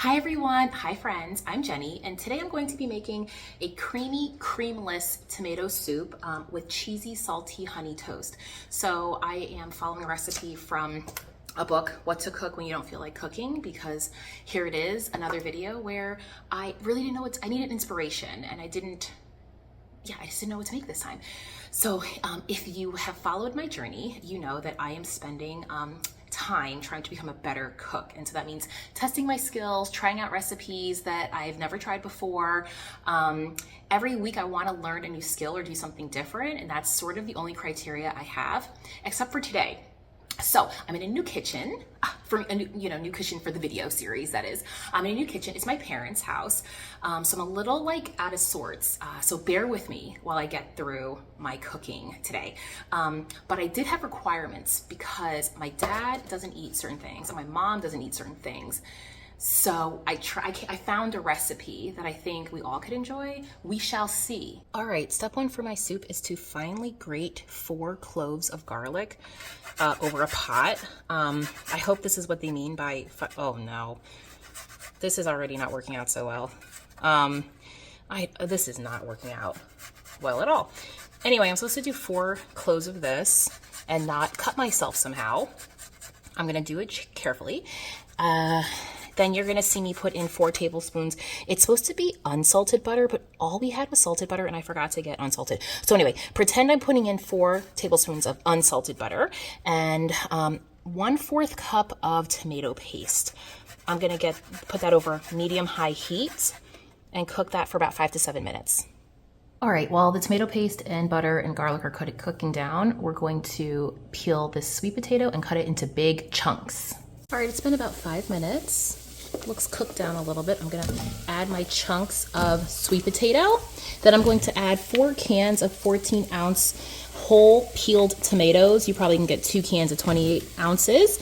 Hi everyone, hi friends, I'm Jenny, and today I'm going to be making a creamy, creamless tomato soup with cheesy, salty honey toast. So I am following a recipe from a book, What to Cook When You Don't Feel Like Cooking, because here it is, another video where I really didn't know I needed inspiration, and I just didn't know what to make this time. So if you have followed my journey, you know that I am spending time trying to become a better cook. And so that means testing my skills, trying out recipes that I've never tried before. Every week I want to learn a new skill or do something different, and that's sort of the only criteria I have, except for today. So I'm in a new kitchen, new kitchen for the video series, that is. I'm in a new kitchen. It's my parents' house. So I'm a little out of sorts. So bear with me while I get through my cooking today. But I did have requirements because my dad doesn't eat certain things and my mom doesn't eat certain things. So I found a recipe that I think we all could enjoy. We shall see. All right, step one for my soup is to finely grate 4 cloves of garlic over a pot. I hope this is what they mean by, oh no, this is already not working out so well. This is not working out well at all. Anyway, I'm supposed to do 4 cloves of this and not cut myself somehow. I'm gonna do it carefully. Then you're gonna see me put in 4 tablespoons. It's supposed to be unsalted butter, but all we had was salted butter and I forgot to get unsalted. So anyway, pretend I'm putting in 4 tablespoons of unsalted butter and 1/4 cup of tomato paste. I'm gonna put that over medium-high heat and cook that for about 5 to 7 minutes. All right, while the tomato paste and butter and garlic are cooking down, we're going to peel this sweet potato and cut it into big chunks. All right, it's been about 5 minutes. Looks cooked down a little bit. I'm gonna add my chunks of sweet potato. Then I'm going to add 4 cans of 14-ounce whole peeled tomatoes. You probably can get 2 cans of 28 ounces.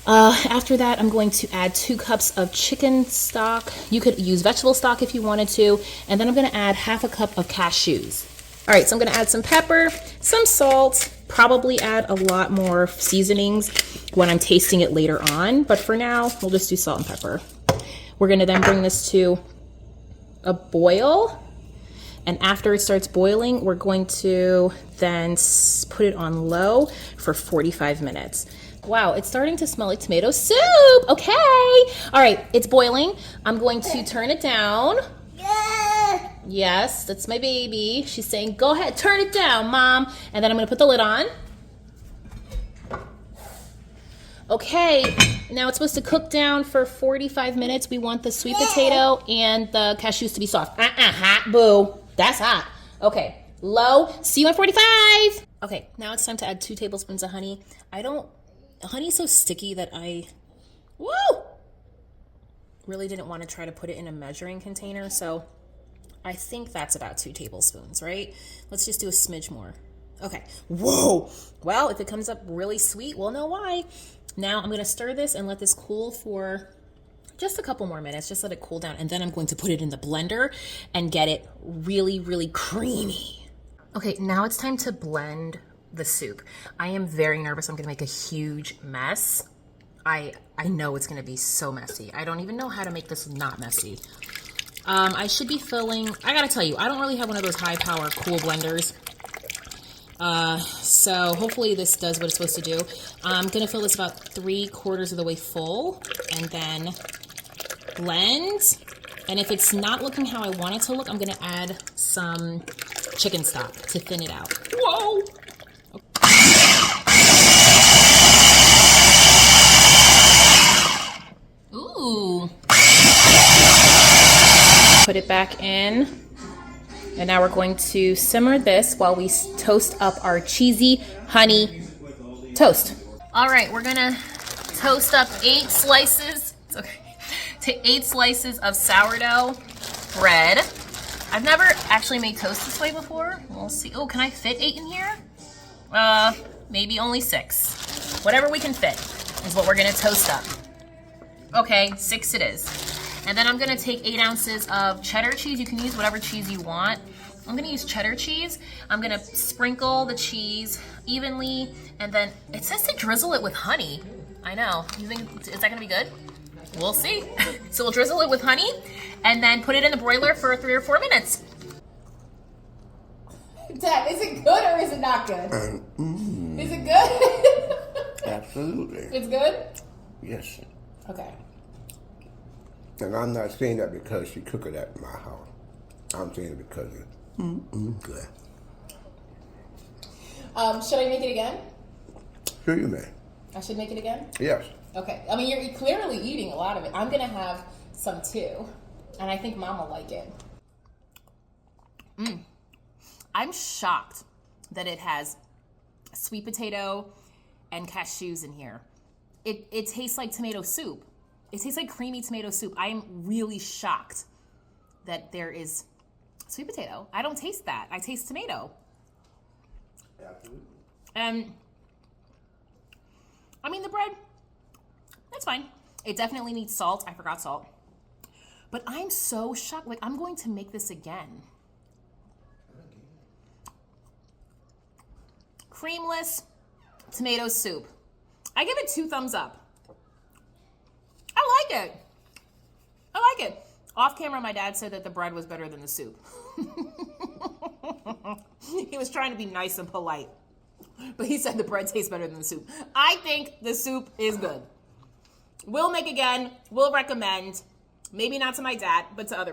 After that, I'm going to add 2 cups of chicken stock. You could use vegetable stock if you wanted to. And then I'm gonna add 1/2 cup of cashews. All right, so I'm gonna add some pepper, some salt, probably add a lot more seasonings when I'm tasting it later on, but for now, we'll just do salt and pepper. We're gonna then bring this to a boil, and after it starts boiling, we're going to then put it on low for 45 minutes. Wow, it's starting to smell like tomato soup. Okay, all right, it's boiling. I'm going to turn it down. Yes, that's my baby. She's saying, go ahead, turn it down, Mom. And then I'm gonna put the lid on. Okay, now it's supposed to cook down for 45 minutes. We want the sweet potato and the cashews to be soft. Hot, boo. That's hot. Okay, low, see you at 45. Okay, now it's time to add 2 tablespoons of honey. Honey's so sticky that I really didn't want to try to put it in a measuring container, so I think that's about 2 tablespoons, right? Let's just do a smidge more. Okay, whoa. Well, if it comes up really sweet, we'll know why. Now I'm gonna stir this and let this cool for just a couple more minutes, just let it cool down, and then I'm going to put it in the blender and get it really, really creamy. Okay, now it's time to blend the soup. I am very nervous. I'm gonna make a huge mess. I know it's gonna be so messy. I don't even know how to make this not messy. I should be filling, I gotta tell you, I don't really have one of those high power cool blenders. So hopefully this does what it's supposed to do. I'm gonna fill this about 3/4 of the way full and then blend. And if it's not looking how I want it to look, I'm gonna add some chicken stock to thin it out. Whoa! Ooh. Put it back in, and now we're going to simmer this while we toast up our cheesy honey toast. All right, we're gonna toast up 8 slices. It's okay. 8 slices of sourdough bread. I've never actually made toast this way before. We'll see. Oh, can I fit 8 in here? Maybe only 6. Whatever we can fit is what we're gonna toast up. Okay, 6 it is. And then I'm gonna take 8 ounces of cheddar cheese. You can use whatever cheese you want. I'm gonna use cheddar cheese. I'm gonna sprinkle the cheese evenly, and then it says to drizzle it with honey. I know. You think, is that gonna be good? We'll see. So we'll drizzle it with honey and then put it in the broiler for 3 or 4 minutes. Dad, is it good or is it not good? Is it good? Absolutely. It's good? Yes. Okay. And I'm not saying that because she cooked it at my house. I'm saying it because it's good. Should I make it again? Sure you may. I should make it again? Yes. Okay. I mean, you're clearly eating a lot of it. I'm going to have some too. And I think Mom will like it. I'm shocked that it has sweet potato and cashews in here. It tastes like tomato soup. It tastes like creamy tomato soup. I am really shocked that there is sweet potato. I don't taste that. I taste tomato. Absolutely. And I mean, the bread, that's fine. It definitely needs salt. I forgot salt. But I'm so shocked. Like, I'm going to make this again. Creamless tomato soup. I give it 2 thumbs up. I like it. I like it. Off camera, my dad said that the bread was better than the soup. He was trying to be nice and polite, but he said the bread tastes better than the soup. I think the soup is good. We'll make again. We'll recommend. Maybe not to my dad, but to other people.